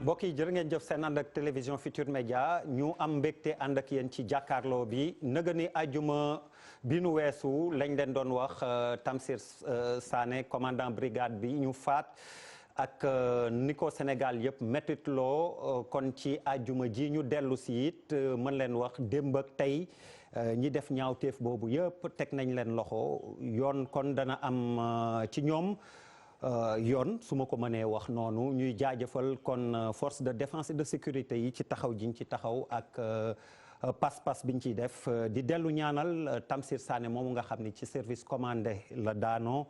mbokk yi jërë ngeen jëf seen ànd ak télévision Futur Média ñu am mbégte ànd ak yéen ci jàkkaarloo bi nëga ni ajuma bi nu weesu lañ leen doon wax Tamsir Sané commandant brigade bi ñu faat ak ni ko Sénégal yëpp métitloo kon ci ajuma ji ñu dellu si it mën leen wax démb ak tey ñi def ñaawteef boobu yëpp teg nañ leen loxo yoon kon dana am ci ñoom yoon su ma ko mënee wax noonu ñuy jaajëfal kon force de défense et de sécurité yi ci taxaw jiñ ci taxaw ak pas-pas biñ ciy def di dellu ñaanal Tamsir Sané moomu nga xam ni ci service commandé la daanoo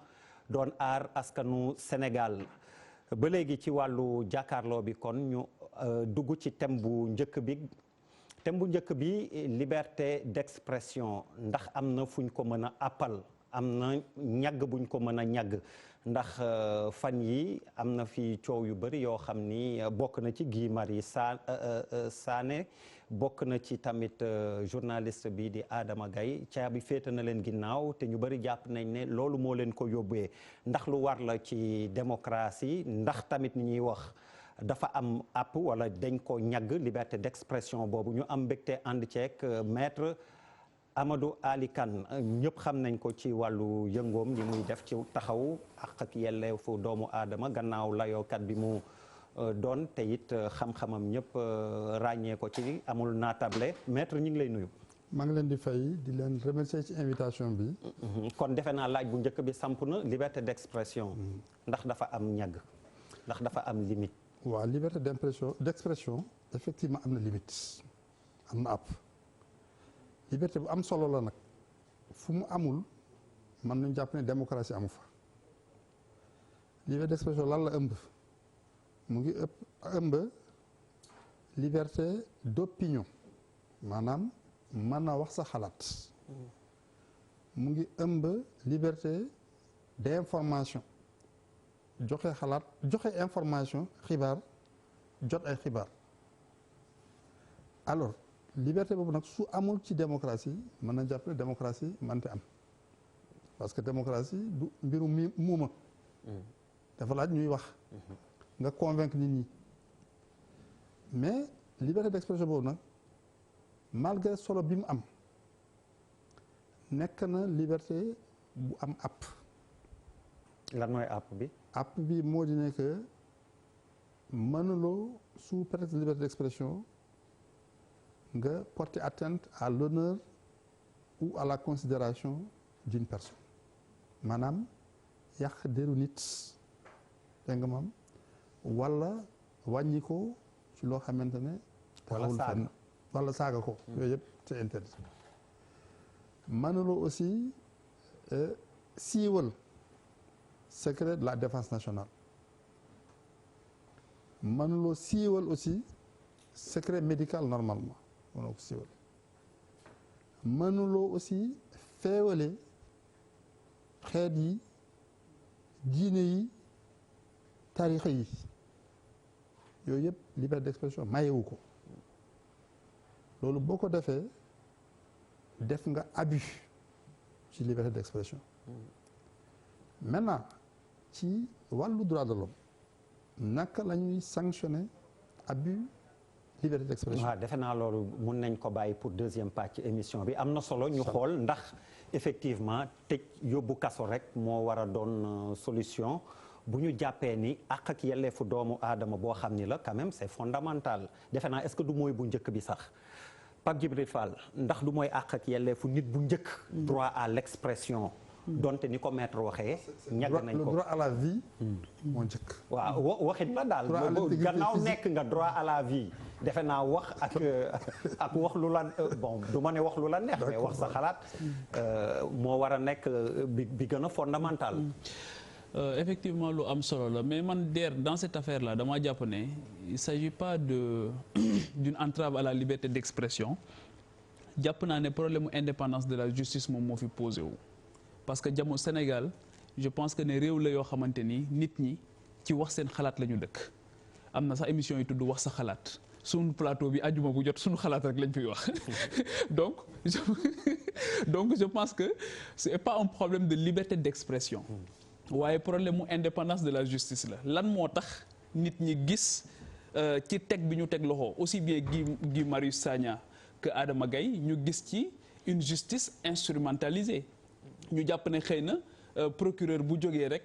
doon aar askanu Sénégal ba léegi ci wàllu jàkkaarloo bi kon ñu dugg ci thème bu njëkk bi liberté d'expression ndax am na fuñ ko mën a appal am na ñagg buñ ko mën a ñagg ndax fan yi am na fi coow yu bëri yoo xam ni bokk na ci Guy Marius Sagna bokk na ci tamit journaliste bi di Adama Gaye caabi féete na leen ginnaaw te ñu bëri jàpp nañ ne loolu moo leen ko yóbbee ndax lu war la ci démocratie ndax tamit ni ñuy wax dafa am àpp wala dañ ko ñagg liberté d'expression boobu ñu am mbégte ànd ceek maître Amadou Ali Kane ñëpp xam nañ ko ci wàllu yëngoom li muy def ci taxaw ak yelleefu doomu aadama gannaaw layookat bi mu doon te it xam-xamam ñëpp ràññee ko ci amul naatable maître ñu ngi lay nuyu. maa ngi leen di fay di leen remercier ci invitation bi. kon defe naa laaj bu njëkk bi samp na liberté d'expression. ndax dafa am ñagg ndax dafa am limite. waaw liberté d'expression effectivement am na limite am na àpp. liberté bu am solo la nag fu mu amul mën nañu jàpp ne démocratie amu fa liberté d'expression lan la ëmb mu ngi ëmb liberté d'opinion maanaam mën a wax sa xalaat mu ngi ëmb liberté d'information joxe xalaat joxe information xibaar jot ay xibaar alors liberté boobu nag su amul ci démocratie mën na jàpp ne démocratie mënte am parce que démocratie du mbiru muuma dafa laaj ñuy wax nga convaincre nit ñi mais liberté d'expression boobu nag malgré solo bi mu am nekk na liberté bu am àpp. lan mooy àpp bi. àpp bi moo di ne que mënuloo sous prétexte de liberté d'expression nga porter atteinte à l'honneur ou à la considération d'une personne maanaam yàq deru nit dégg nga maam wala wàññi ko ci loo xamante ne wala saaga ko yooyu yëpp c'est interdit mënuloo aussi siiwal secret de la défense nationale mënuloo siiwal aussi secret médical normalement mënoo ko siiwal mënuloo aussi feewale xeet yi diine yi tarixa yi yooyu yëpp liberté d'expression mayewu ko loolu boo ko defee def nga abus ci liberté d'expression maintenant ci wàllu droit de l'homme naka la ñuy sanctionner abus liberté d'expression. waaw defe naa loolu mun nañ ko bàyyi pour deuxième partie émission bi am na solo ñu xool ndax effectivement tëj yóbbu kaso rek moo war a doon solution bu ñu jàppee ni àq ak yelleefu doomu aadama boo xam ni la quand même c'est fondamental defe naa est-ce que du mooy bu njëkk bi sax Pape Djibril Fall ndax du mooy àq ak yelleefu nit bu njëkk. droit à l'expression. donte ni ko maître waxee. ñàgg nañ ko le droit à la vie. moo njëkk. waaw waxit la daal. gannaaw nekk nga droit à la vie. defe naa wax ak wax lu la bon du ma ne wax lu la neex. mais wax sa xalaat moo war a nekk bi gën a fondamental. Effectivement lu am solo la mais man dans cette affaire là dama jàpp ne il s'agit pas d'une entrave à la liberté d'expression jàpp naa ne problème indépendance de la justice moom moo fi posé wu. parce que jamono Sénégal je pense que ne réew la yoo xamante ni nit ñi ci wax seen xalaat la ñu dëkk am na sax émission yi tudd wax sa xalaat suñu plateau bi àjjuma bu jot suñu xalaat rek lañ fiy wax donc je pense que c'est pas un problème de liberté d'expression waaye problème mu indépendance de la justice la lan moo tax nit ñi gis ci teg bi ñu teg loxo aussi bien Guy Marius Sagna que Adama Gaye ñu gis ci une justice instrumentalisée ñu jàpp ne xëy na procureur bu jógee rek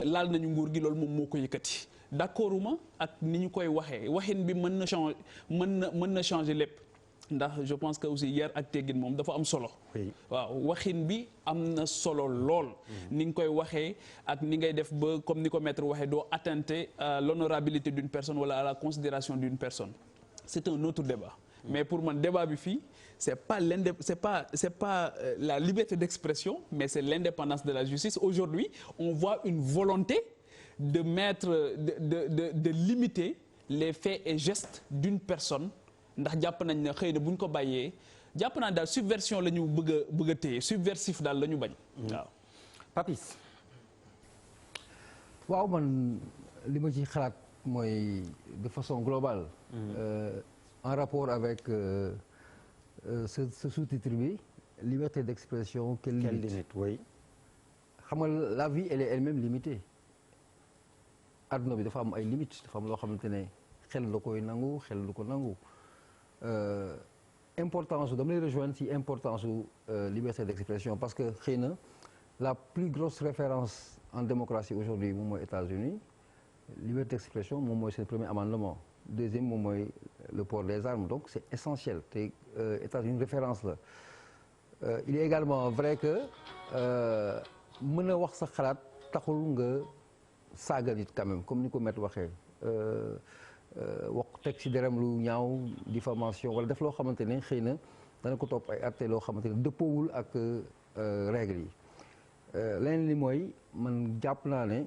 laal nañu nguur gi loolu moom moo ko yëkkati d'accorduma ak ni ñu koy waxee waxin bi mën na changer lépp ndax je pense que aussi yar ak teggin moom dafa am solo. waaw waxin bi am na solo lool. ni nga koy waxee ak ni ngay def ba comme ni ko maître waxee doo atteinte à l'honorabilité d'une personne wala à la considération d'une personne c'est un autre débat. mais pour man débat bi fii c'est pas la liberté d'expression mais c'est l'indépendance de la justice. Aujourd'hui on voit une volonté de limiter les faits et gestes d'une personne. ndax jàpp nañ ne xëy na bu ñu ko bàyyee jàpp naa daal subversion la ñu bëgg a téye subversif daal la ñu bañ. waaw Papis. waaw man li ma ci xalaat mooy de façon globale. en rapport avec ce sous-titre bi liberté d'expression. Quelle limite oui. xam nga la vie elle est elle-même limitée. adduna bi dafa am ay limites dafa am loo xamante ne xel la koy nangu xel du ko nangu. importance dama lay rejoindre ci importance su liberté d'expression parce que xëy na la plus grosse référence en démocratie aujourd'hui moom mooy États-Unis liberté d'expression moom mooy seen premier amendement deuxième moom mooy le port des armes donc c'est essentiel te États-Unis référence la il est également vrai que mën a wax sa xalaat taxul nga saaga nit quand même comme ni ko maître waxee wax teg ci deram lu ñaaw diffamation wala def loo xamante ne xëy na dana ko topp ay atte loo xamante ne dëppoowul ak règles yi leneen li mooy man jàpp naa ne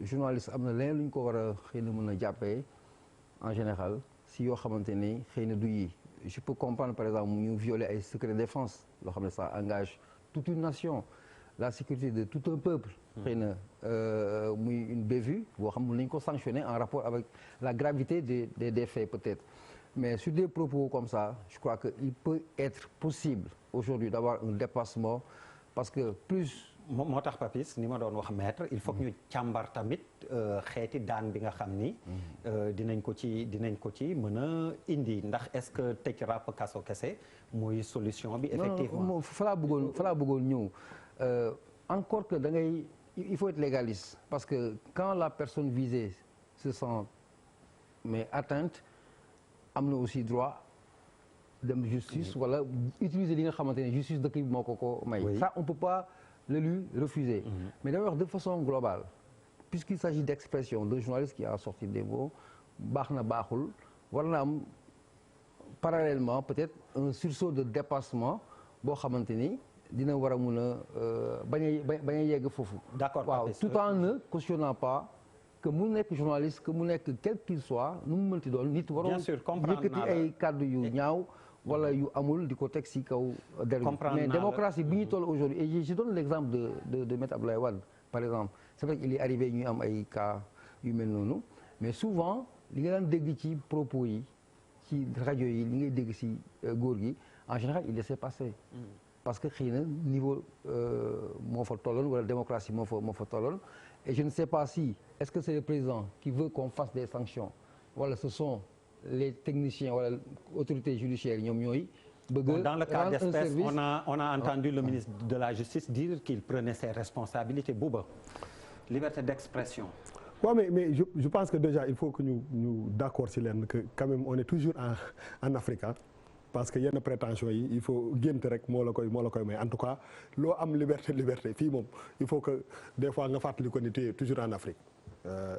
journaliste am na leneen lu ñu ko war a xëy na mën a jàppee en général si yoo xamante ne xëy na du yi je peux comprendre par exemple ñu violer ay secret défense loo xam ne ça engage toute une nation la sécurité de tout un peuple xëy na muy une bévue boo xam ne nañu ko sanctionner en rapport avec la gravité des faits peut-être mais sur des propos comme ça je crois que il peut être possible aujourd'hui d'avoir un dépassement parce que plus moo tax Papis ni ma doon wax maître il faut que ñu càmbar tamit xeeti daan bi nga xam ni dinañ ko ci mën a indi ndax est-ce que tëj ràpp kaso kese mooy solution bi effectivement non fa laa bëggoon ñëw encore que da ngay il faut être légaliste parce que quand la personne visée se sent mais atteinte am na aussi droit dem justice wala utiliser li nga xamante ne justice dëkk bi moo ko may ça on peut pas le lui refuser mais damay wax de façon globale puisqu'il s'agit d'expression d'un journaliste qui a sorti des mots baax na baaxul war na am parallèlement peut-être un sursaut de dépassement boo xamante ni dina war a mun a bañ a yegg foofu. D'accord. waaw tout en ne cautionnant pas que mu nekk journaliste que mu nekk quel qu'il soit nu mu mënti doon nit waroon yëkkati ay kàddu yu ñaaw wala yu amul di ko teg ci kaw der mais démocratie bi ñu toll aujourd'hui et je donne l'exemple de Maître Abdoulaye Wade par exemple c'est vrai qu'il est arrivé ñuy am ay cas yu mel noonu mais souvent li nga daan dégg ci propos yi ci rajo yi li ngay dégg ci góor gi en général il laissait passer parce que xëy na niveau moo fa tolloon wala démocratie moo fa tolloon et je ne sais pas si est-ce que c'est le président qui veut qu'on fasse des sanctions wala ce sont les techniciens wala autorités judiciaires ñoom ñooy bëgg dans le cas d'espèce on a entendu le ministre de la Justice dire qu'il prenait ses responsabilités. Bouba, liberté d'expression. waaw mais je pense que déjà il faut que ñu d'accord ci leen que quand même on est toujours en Afrique parce que yenn prétention yi il faut gént rek moo la koy may en tout cas loo am liberté fii moom il faut que des fois nga fàttali ko ni tu es toujours en Afrique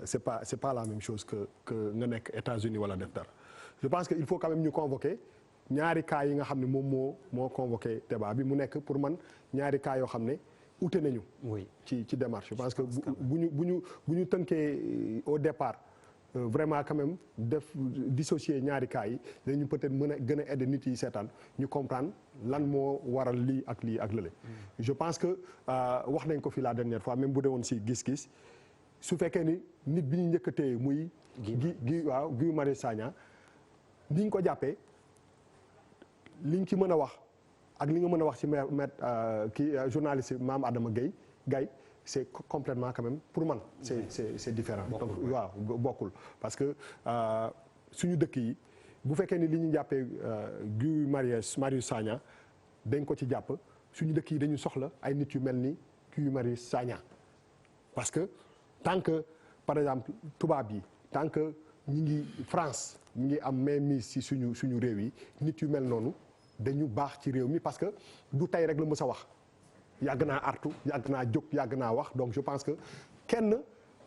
c'est pas la même chose que nga nekk États-Unis wala def dara je pense que il faut quand même ñu convoquer ñaari cas yi nga xam ne moom moo convoqué débat bi mu nekk pour man ñaari cas yoo xam ne ute nañu ci démarche je pense que bu ñu tënkee au départ vraiment quand même dissocier ñaari cas yi dañu peut-être mën a gën a aider nit yi seetaan ñu comprendre lan moo waral lii ak lële je pense que wax nañ ko fi la dernière fois même bu dee woon si gis-gis su fekkee ni nit bi ñu njëkk a téye muy Guy Marius Sagna ni ñu ko jàppee liñ ci mën a wax ak li nga mën a wax ci maître kii journaliste Mame Adama Gaye c'est complètement quand même pour man c'est différent donc waaw bokkul parce que suñu dëkk yi bu fekkee ni li ñu jàppee Guy Marius Sagna dañ ko ci jàpp suñu dëkk yi dañu soxla ay nit yu mel ni Guy Marius Sagna parce que tant que par exemple tubaab yi tant que ñi ngi France ñi ngi am mainmise ci suñu réew yi nit yu mel noonu dañu baax ci réew mi parce que du tey rek la mës a wax yàgg naa artu yàgg naa jóg yàgg naa wax donc je pense que kenn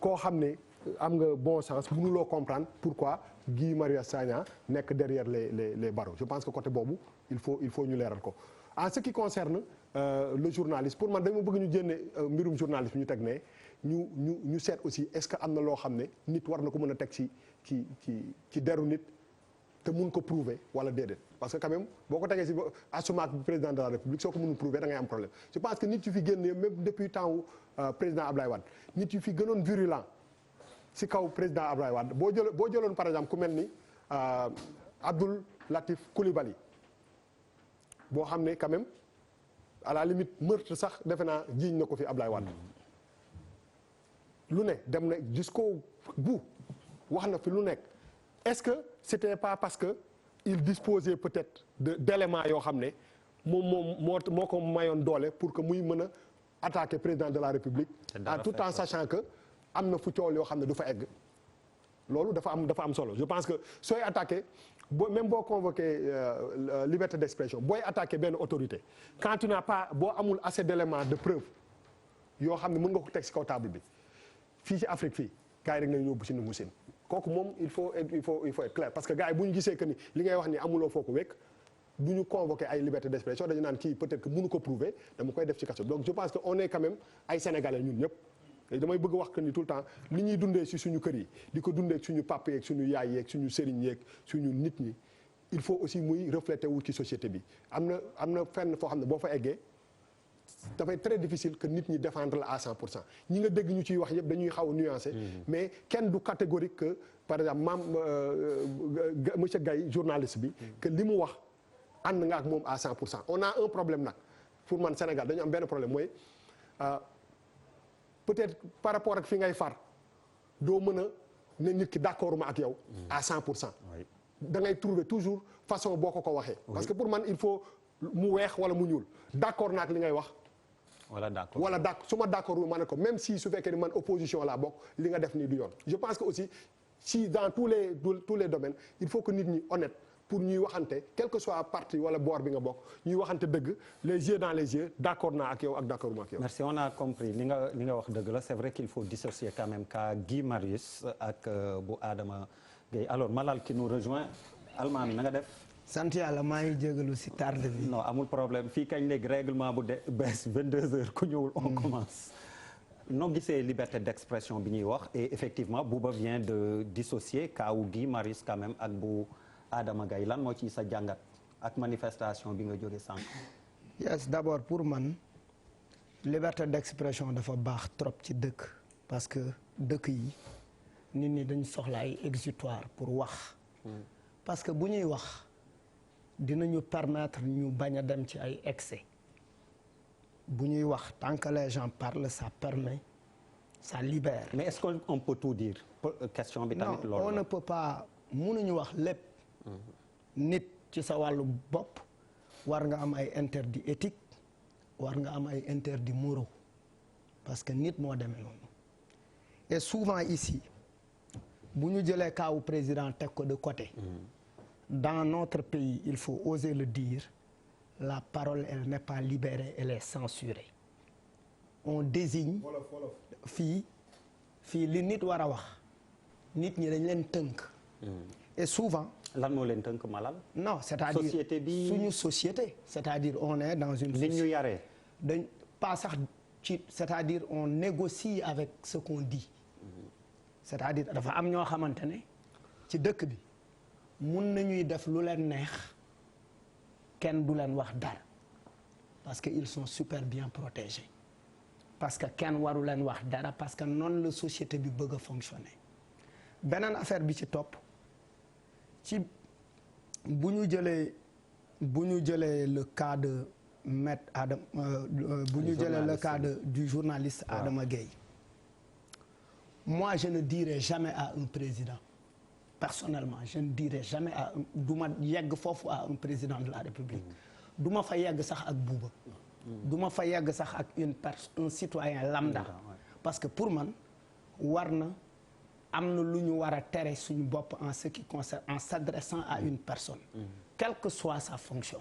koo xam ne am nga bon sens mënuloo comprendre pourquoi Guy Marius Sagna nekk derrière les barreaux je pense que côté boobu il faut ñu leeral ko en ce qui concerne le journaliste pour man dama bëgg ñu génne mbirum journaliste ñu teg ne ñu seet aussi est-ce que am na loo xam ne nit war na ko mën a teg ci deru nit te mun ko prouver wala déedéet parce que quand même boo ko tegee si assumaak président de la république soo ko mënul prouver da ngay am problème je pense que nit yu fi génn même depuis temps wu président Ablaye Wade nit yu fi gënoon virulent si kaw président Ablaye Wade boo jëloon par exemple ku mel ni Abdoul Latif Coulibaly boo xam ne quand même à la limite meurtre sax defe naa jiiñ na ko fi Ablaye Wade lu ne dem na jusqu'au bout wax na fi lu nekk est-ce que c'était pas parce que il disposait peut-être d'éléments yoo xam ne moo ko mayoon doole pour que muy mën a attaquer président de la République tout en sachant que am na fu coow yoo xam ne du fa egg loolu dafa am solo je pense que sooy attaquer même boo convoqué liberté d'expression booy attaquer benn autorité quand tu n'as pas boo amul assez d'éléments de preuve yoo xam ne mën nga ko teg ci kaw table bi fii ci Afrique fii gars yi rek nañu yóbbu ci Ndungu Sine kooku moom il faut être clair parce que gars yi bu ñu gisee que ni li ngay wax ni amuloo foo ko wekk du ñu convoqué ay liberté d'expression dañu naan kii peut-être que mënu ko prouver dama koy def ci kaso donc je pense que on est quand même ay sénégalais ñun ñëpp et damay bëgg wax que ni tout le temps li ñuy dundee ci suñu kër yi di ko dundee suñu papa yeeg suñu yaay yeeg suñu sëriñ yeeg suñu nit ñi il faut aussi muy refléter wu ci société bi am na fenn foo xam ne boo fa eggee dafay très difficile que nit ñi défendre la à 100% ñi nga dégg ñu ciy wax yëpp dañuy xaw a nuancé mais kenn du catégorique que par exemple monsieur Gaye journaliste bi que li mu wax ànd nga ak moom à 100% on a un problème nag pour man Sénégal dañu am benn problème mooy peut-être par rapport ak fi ngay far doo mën a ne nit ki d'accord ma ak yow à 100% da ngay trouver toujours façon boo ko waxee parce que pour man il faut mu weex wala mu ñuul d'accord naa ak li ngay wax wala d'accord su ma d'accord ma ne ko même si su fekkee ni man opposition laa bokk li nga def nii du yoon je pense que aussi si dans tous les domaines il faut que nit ñi honnête pour ñuy waxante quel que soit parti wala boor bi nga bokk ñuy waxante dëgg les yeux dans les yeux d'accord naa ak yow ak d'accord ma ak yow. merci on a compris li nga wax dëgg la c'est vrai qu'il faut dissocier quand même cas Guy Marius ak bu Adama Gaye alors Malal qui nous rejoint Almami na nga def. sant yàlla maa ngi jégalu si tarde bi. non amul problème fii kañ léegi règlement bu bees 22h ku ñëwul on commence. noo gisee liberté d'expression bi ñuy wax et effectivement Bouba vient de dissocier cas wu Guy Marius quand même ak bu Adama Gaye lan moo ci sa jàngat ak manifestation bi nga jóge sànq. yes d'abord pour man liberté d'expression dafa baax trop ci dëkk parce que dëkk yi nit ñi dañ soxla ay exutoire pour wax. parce que bu ñuy wax. dinañu permettre ñu bañ a dem ci ay excès bu ñuy wax tant que les gens parlent ça permet ça libère. mais est-ce qu'on peut tout dire question bi tamit loolu non on ne peut pas mënuñu wax lépp. nit ci sa wàllu bopp war nga am ay interdits éthiques war nga am ay interdits moraux parce que nit moo demee noonu et souvent ici bu ñu jëlee kaawu président teg ko de côté. Dans notre pays, il faut oser le dire, la parole, elle n'est pas libérée, elle est censurée. On désigne fii li nit war a wax nit ñi dañ leen tënk. Et souvent. lan moo leen tënk Malal. non c'est-à-dire société bi suñu société. c'est-à-dire on est dans une. li ñu yaree. dañ pas sax ci c'est-à-dire on négocie avec ce qu'on dit. c'est-à-dire dafa am ñoo xamante ne ci dëkk bi. mun nañuy def lu leen neex kenn du leen wax dara parce que ils sont super bien protégés parce que kenn waru leen wax dara parce que noonu la société bi bëgg a fonctionner beneen affaire bi ci topp ci bu ñu jëlee le cas de maître Adama bu ñu jëlee le cas du journaliste Adama Gueye. Moi je ne dirai jamais à un président personnellement je ne dirai jamais à du ma yegg foofu à un président de la République du ma fa yegg sax ak Bouba du ma fa yegg sax ak un citoyen lambda parce que pour man war na am na lu ñu war a tere suñu bopp en ce qui concerne en s'adressant à une personne quelle que soit sa fonction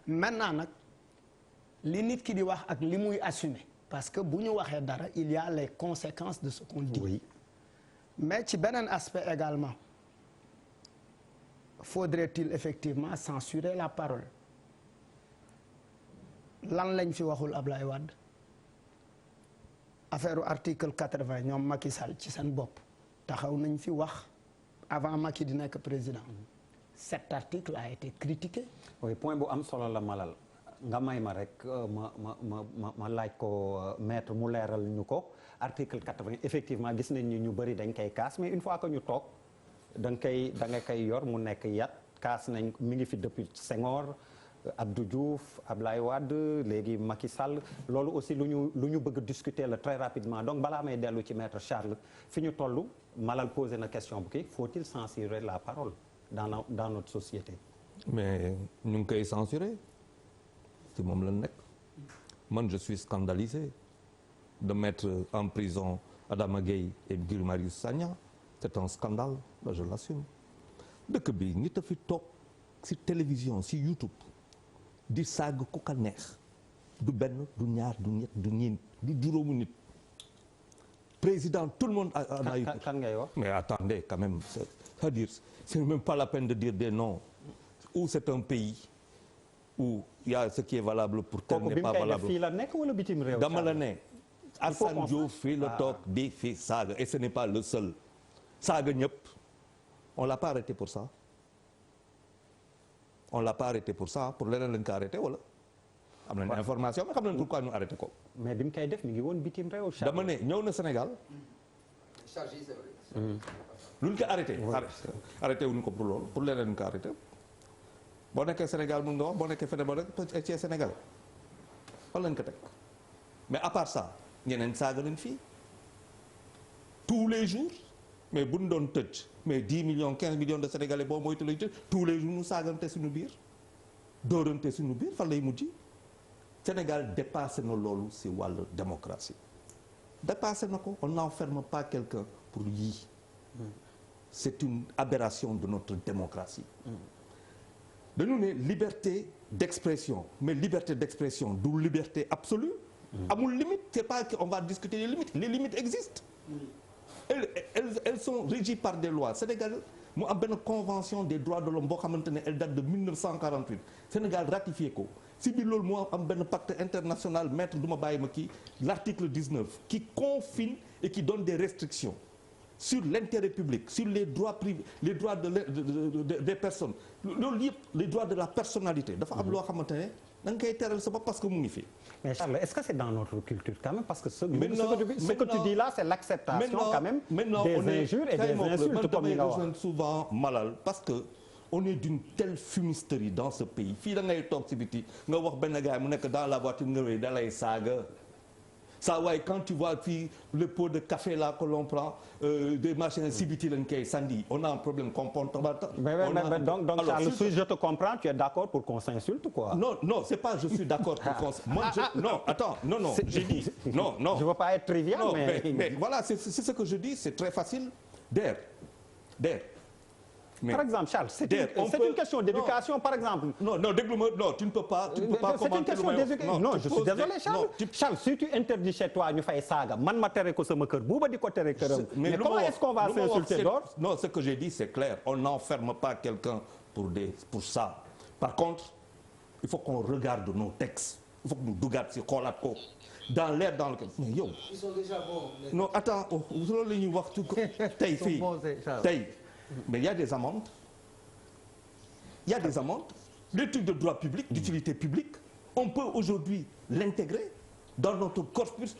maintenant nag li nit ki di wax ak li muy assumer parce que bu ñu waxee dara il y a les conséquences de ce qu'on dit oui. Mais ci beneen aspect également faudrait-il effectivement censurer la parole lan lañ fi waxul Ablaye Wade affaire article 80 ñoom Macky Sall ci seen bopp taxaw nañ fi wax avant Macky di nekk président cet article a été critiqué. oui point bu am solo la Malal nga may ma rek ma laaj ko maître mu leeral ñu ko article 80 effectivement gis nañ ni ñu bëri dañ koy kaas mais une fois que ñu toog da nga koy yor mu nekk yat kaas nañ mi ngi fi depuis Senghor Abdou Diouf Ablaye Wade léegi Macky Sall loolu aussi lu ñu bëgg discuter la très rapidement donc balaa may dellu ci maître Charles fi ñu toll Malal posé na question bu kii faut-il censurer la parole dans notre société. mais ñu ngi koy censurer ci moom la nekk man je suis scandalisé de mettre en prison Adama Gueye et Guy Marius Sagna c'est un scandale là je l'assume dëkk bi nit a fi toog ci télévision ci YouTube di saaga ku ka neex du benn du ñaar du ñett du ñeent du juróomu nit président tout le monde a eu kan ngay wax mais attendez quand même c'est-à-dire c'est même pas la peine de dire des noms ou c'est un pays où il y a ce qui est valable pour tel n'est pas valable fii la nekk wala bitim réew dama la ne Assane Diouf fii la toog di fi saaga et ce n'est pas le seul saaga ñëpp on l'a pas arrêté pour ça on l'a pas arrêté pour ça pour leneen lañ ko arrêté wala am nañ information mais xam nañ pourquoi ñu arrêté ko mais bi mu koy def mi ngi woon bitim réew dama ne ñëw na Sénégal luñ ko arrêté wuñu ko pour loolu pour leneen lañ ko arrêté boo nekkee Sénégal mun nga wax boo nekkee feneen boo nekk ci Sénégal fan lañ ko teg mais à part ça ñeneen saaga nañ fii tous les jours mais buñ doon tëj mais 10 millions 15 millions de Sénégalais boo moytu lañ tëj tous les jours ñu saagante suñu biir dóorante suñu biir fan lay mujj Sénégal dépassé na loolu si wàllu démocratie dépassé na ko on n'enferme pas quelqu'un pour yii c'est une aberration de notre démocratie dañu ne liberté d'expression mais liberté d'expression du liberté absolue amul limite c'est pas qu'on va discuter les limites existent elles sont régies par des lois Sénégal mu am benn convention des droits de l'homme boo xamante ne elle date de 1948 Sénégal ratifié ko si biir loolu moo am benn pacte international maître du ma bàyyi ma kii l'article 19 qui confine et qui donne des restrictions sur l'intérêt public sur les droits privés les droits des personnes loolu yëpp les droits de la personnalité dafa am loo xamante ne da nga koy teral sa bopp parce que mu ngi fi. mais Charles est-ce que c'est dans notre culture quand même parce que ce que tu dis là c'est l'acceptation quand même des injures et des insultes comme ni nga wax souvent Malal parce que on est d'une telle fumisterie dans ce pays fii da ngay toog ci biti nga wax benn gars mu nekk dans la voiture nga wéy da lay saaga ça waaye quand tu vois fii le pot de café là que l'on prend des machins si biti lañ koy sandi on a un problème comportemental. mais donc Charles si je te comprends tu es d'accord pour qu'on s'insulte quoi. non c'est pas je suis d'accord pour qu'on non attends non j'ai dit non je veux pas être trivial non, mais voilà c'est ce que je dis c'est très facile d'air mais par exemple Charles c'est une question d'éducation par exemple. non déglu-moi non tu ne peux pas c'est une question d'éducation non je suis désolé Charles si tu interdis chez toi ñu fay saaga man ma tere ko sama kër Bouba di ko tere këram. mais comment est-ce qu'on va s'insulter dehors. non ce que j'ai dit c'est clair on n'enferme pas quelqu'un pour ça par contre il faut qu'on regarde nos textes il faut que ñu dugaat si xoolaat ko dans l'air dans lequel mais yow. ils sont déjà bons. non attends loolu la ñuy wax tey fii tey. mais il y a des amendes les trucs de droit public d'utilité publique on peut aujourd'hui l'intégrer dans notre corpus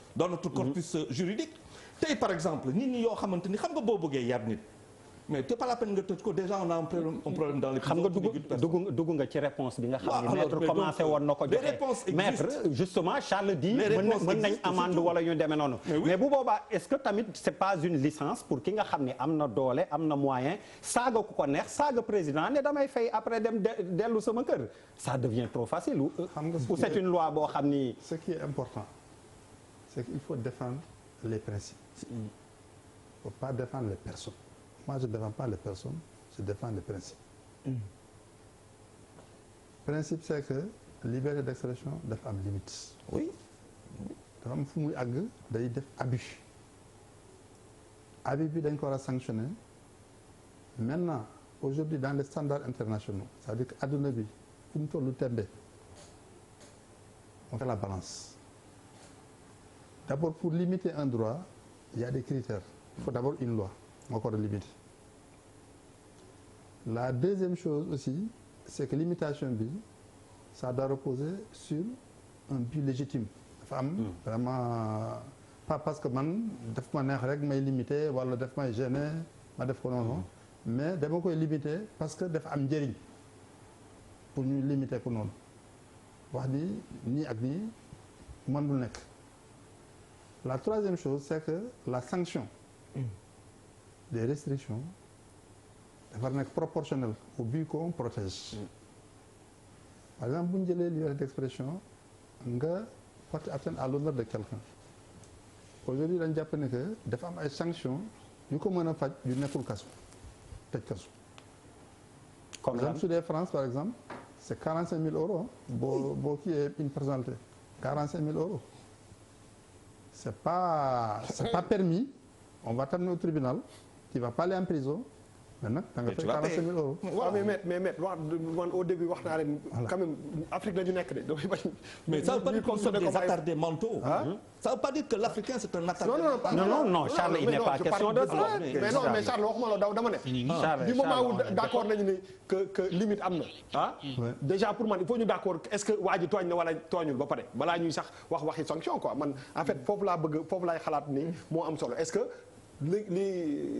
juridique tey par exemple nit ñi yoo xamante ni xam nga boo bëggee yar nit mais c'est pas la peine nga tëj ko déjà on a un problème dans les xam nga dugg nga ci réponse bi nga xam ne maître commencé woon na ko joxe maître justement Charles dit mën nañ amende wala ñu demee noonu mais bu boobaa est-ce que tamit c'est pas une licence pour ki nga xam ne am na doole am na moyen saaga ku ko neex saaga président ne damay fay après dem dellu sama kër ça devient trop facile ou c'est une loi boo xam ni ce qui est important c'est qu'il faut défendre les principes il faut pas défendre les personnes. Moi, je ne défends pas les personnes, je défends les principes. Principe, c'est que liberté d'expression dafa am limite. Oui. dafa am fu muy àgg day def abus. Abus bi dañ ko war a sanctionner. Maintenant, aujourd'hui, dans les standards internationaux, c'est-à-dire que adduna bi fu mu tollu tembe, on fait la balance. D'abord, pour limiter un droit, il y a des critères. Il faut d'abord une loi. Encore limite. La deuxième chose aussi, c'est que limitation bi, ça doit reposer sur un but légitime. Dafa am vraiment pas parce que man daf ma neex rek may limiter wala daf may gêner ma def ko noonu mais dama koy limiter parce que dafa am njëriñ pour ñu limiter ko noonu wax ni nii ak nii mënul nekk. La troisième chose, c'est que la sanction des restrictions dafa nekk proportionnelle au but qu'on protège. Par exemple, bu ñu jëlee liberté d'expression nga porter atteinte à l'honneur de quelqu'un. Aujourd'hui dañ jàpp ne que dafa am ay sanctions yu ko mën a faj yu nekkul kaso tëj kaso. Par exemple, su dee France par exemple, c'est 45 000 euros boo kii est une personnalité 45 000 euros. C'est pas permis. On va t'amener au tribunal. Tu vas pas aller en prison. Maintenant, tu vas payer 45 000 euros. waaw mais man au début wax naa leen. quand même Afrique la ñu nekk de damay bañ. mais ça veut pas dire qu'on sont des attardés mentaux. Ça veut pas dire que l'Africain c'est un attardé. non Charles il n'est pas question de ça. mais non mais Charles waxuma la dama ne. du moment où d'accord nañu ni que limite am na. déjà pour man il faut ñu d'accord est-ce que waa ji tooñ na wala tooñul ba pare balaa ñuy sax waxi sanction quoi man en fait foofu laay xalaat ni moo am solo est-ce que li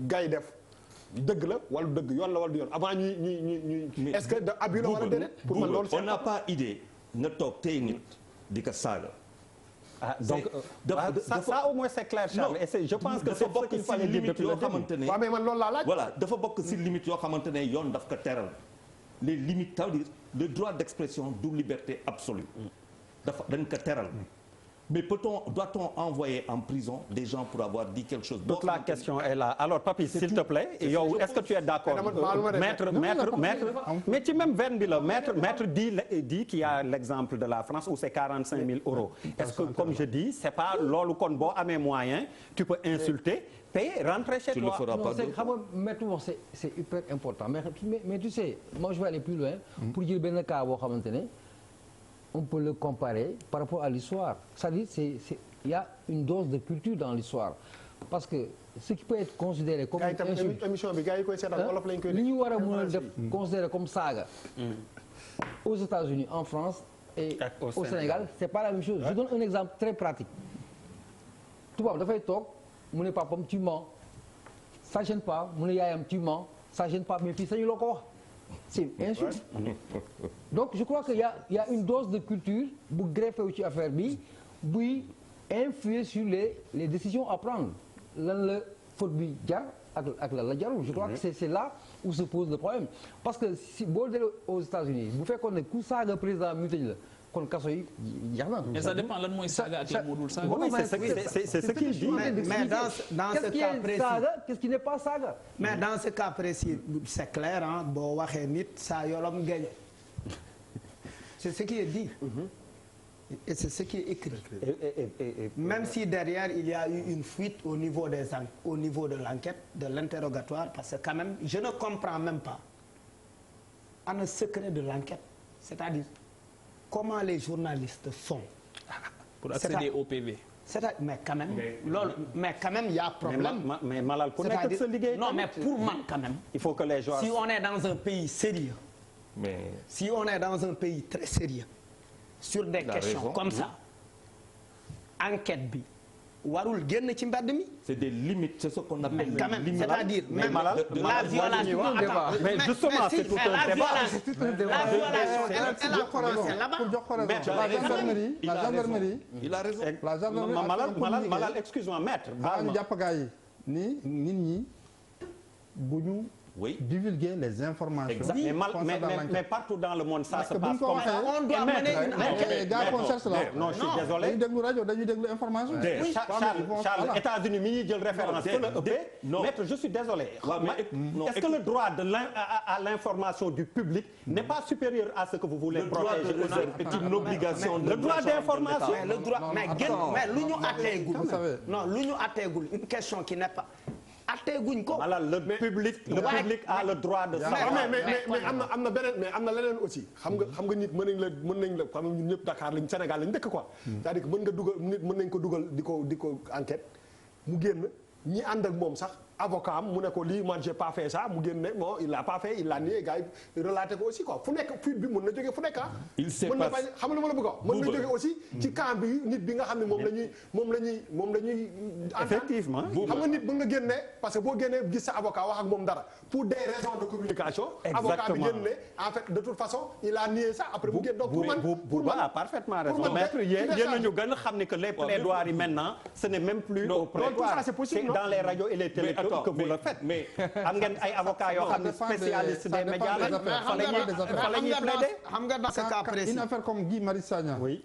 gars yi def. dëgg la wala dëgg yoon la wala du yoon avant ñuy est-ce que da abus la wala déedéet pour man loolu on n'a pas idée nga toog tey nit di ko saaga. donc ça au moins c'est clair Charles et je pense que c'est bokk ci limite yoo xamante ne waaw mais man loolu laa laaj. voilà dafa bokk ci limite yoo xamante ne yoon daf ko teral les limites ça veut dire le droit d'expression du liberté absolue dafa dañ ko teral. Mais doit-on envoyer en prison des gens pour avoir dit quelque chose? Toute la question est là. Alors Papy, s'il te plaît, yow est-ce que tu es d'accord? Maître, mais ci même veine bi la maître dit qu'il y a l'exemple de la France où c'est 45 000 euros. Est-ce que comme je dis, c'est pas loolu kon boo amee moyen, tu peux insulter, payer, rentrer chez toi. Tu le feras pas. Xam nga maître wax c'est hyper important mais tu sais, moi je vais aller plus loin pour dire benn cas boo xamante ne on peut le comparer par rapport à l'histoire. C'est-à-dire il y a une dose de culture dans l'histoire parce que ce qui peut être considéré comme une insulte émission bi gars yi koy seetaan wolof lañ koy li ñu war a mën a def considéré comme saaga aux États-Unis, en France et au Sénégal, c'est pas la même chose. Je donne un exemple très pratique. tubaab dafay toog mu ne papam tu mens, ça gêne pas, mu ne yaayam tu mens, ça gêne pas, mais fii sañu loo ko wax. C'est une insulte. Donc je crois qu'il y a une dose de culture bu greffé wu ci affaire bi buy influer sur les décisions à prendre lan la faute bi jar ak lan la jarul. Je crois que c'est là où se pose le problème parce que si boo demee aux États-Unis bu fekkoon ne ku saaga président mu tëj la kon kaso yi jeex na. mais ça dépend lan mooy saaga ak lan moo dul saaga. Oui, c'est ce qu'il dit. Mais dans ce cas précis, qu'est-ce qui n'est pas saaga? mais dans ce cas précis c'est clair hein, boo waxee nit saa yolom gañ. C'est ce qui est dit. Et c'est ce qui est écrit. Même si derrière il y a eu une fuite au niveau de l'enquête, de l'interrogatoire, parce que quand même je ne comprends même pas le secret de l'enquête, c'est-à-dire comment les journalistes font pour accéder au PV. Mais quand même il y a problème. Mais Malal ku nekk sa liggéey. Non mais pour moi quand même. Il faut que les gens. Si on est dans un pays sérieux. Mais si on est dans un pays très sérieux sur des questions comme ça, enquête bi warul génn ci mbedd mi. c'est des limites, c'est ce qu'on appelle quand même, limite. c'est-à-dire même la violation. Mais justement c'est tout un débat. La violation elle a commencé là-bas. pour jox ko raison la gendarmerie il a raison. la gendarmerie Malal excuse-moi maître. ñu jàpp gaa yi ni nit ñi bu ñu Oui. divulguer les informations. Exactement. Mais partout dans le monde ça se passe comme ça. On doit mener une enquête. gars qu'on cherche là. Non, je suis désolé. dañuy déglu rajo dañuy déglu information. Charles États-Unis mi ñuy jël référence fa la ëppee. Maître je suis désolé. Est-ce que le droit à l'information du public n'est pas supérieur à ce que vous voulez protéger? Le droit de réserve est une obligation. Le droit d'information. Le droit mais lu ñu atteegul. Non lu ñu atteegul une question qui n'est pas. atteeguñ ko. voilà le public a le droit de savoir. mais am na beneen mais am na leneen aussi xam nga nit mën nañ la xam nga ñun ñëpp Dakar lañ Sénégal lañ dëkk quoi. c'est-à-dire que mën nañ ko dugal di ko enquête mu génn ñi ànd ak moom sax avocat am mu ne ko lii man j'ai pas fait ça mu génn ne bon il l'a pas fait il l'a nié gars yi relaté ko aussi quoi fu nekk fuite bi mën na jógee fu nekk ah. il s'est passé xam nga lu ma la bëgg a wax mën na jógee aussi ci camp bi nit bi nga xam ne moom la ñuy effectivement xam nga nit mën nga génne parce que boo génnee gis sa avocat wax ak moom dara pour des raisons de communication. avocat bi génne en fait de toute façon il a nié ça après mu génn donc pour man a parfaitement raison maître yéen ñu gën a xam ne que les plaidoiries maintenant ce n'est même plus au prétoire c'est dans les radios et les télé que vous le faites mais am ngeen ay avocats yoo xam ne spécialistes des médias fa la ñuy plaider. xam nga dans ce cas précis une affaire comme Guy Marius Sagna. oui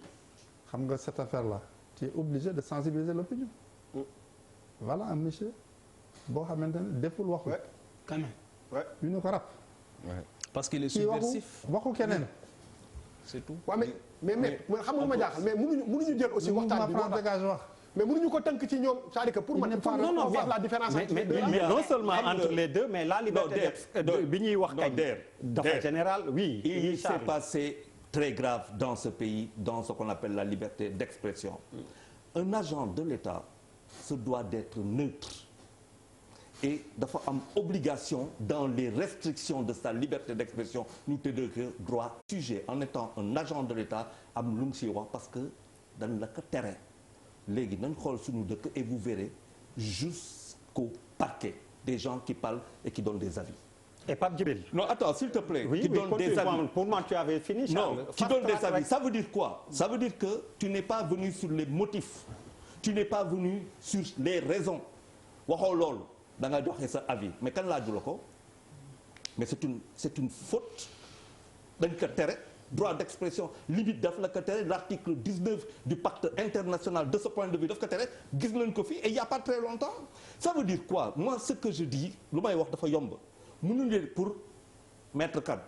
xam nga cette affaire là tu es obligé de sensibiliser l'opinion. voilà un monsieur boo xamante ne deful waxu. quand même. ñu ne ko rap. parce qu'il est subversif. waxu keneen. c'est tout. waaw mais xam nga lu ma jaaxal mais mënuñu jël aussi waxtaan bi wax. mais mënuñu ko tënk ci ñoom c'est-à-dire que pour man non voir la différence mais non seulement entre les deux mais la liberté bi ñuy wax kañ dafa général oui il s'est passé très grave dans ce pays dans ce qu'on appelle la liberté d'expression un agent de l'État se doit d'être neutre et dafa am obligation dans les restrictions de sa liberté d'expression ñu tëddee ko droit sujet en étant un agent de l'État am lu mu si wax parce que dañ la ko tere léegi nañ xool suñu dëkk et vous verrez jusqu'au parquet des gens qui parlent et qui donnent des avis. Et Pape Djibril. Non attends s'il te plaît. Oui, qui donne des avis. Pour moi tu avais fini Charles. Non qui donne des avis ça veut dire quoi? Ça veut dire que tu n'es pas venu sur les motifs tu n'es pas venu sur les raisons waxoo loolu da nga joxe sa avis mais kan laaju la ko mais c'est une faute dañ ko tere. droit d'expression limite daf la ko tere l'article 19 du pacte international de ce point de vue daf ko tere gis nañ ko fi et il y a pas très longtemps ça veut dire quoi moi ce que je dis lu may wax dafa yomb mënuñu leen pour maître Kane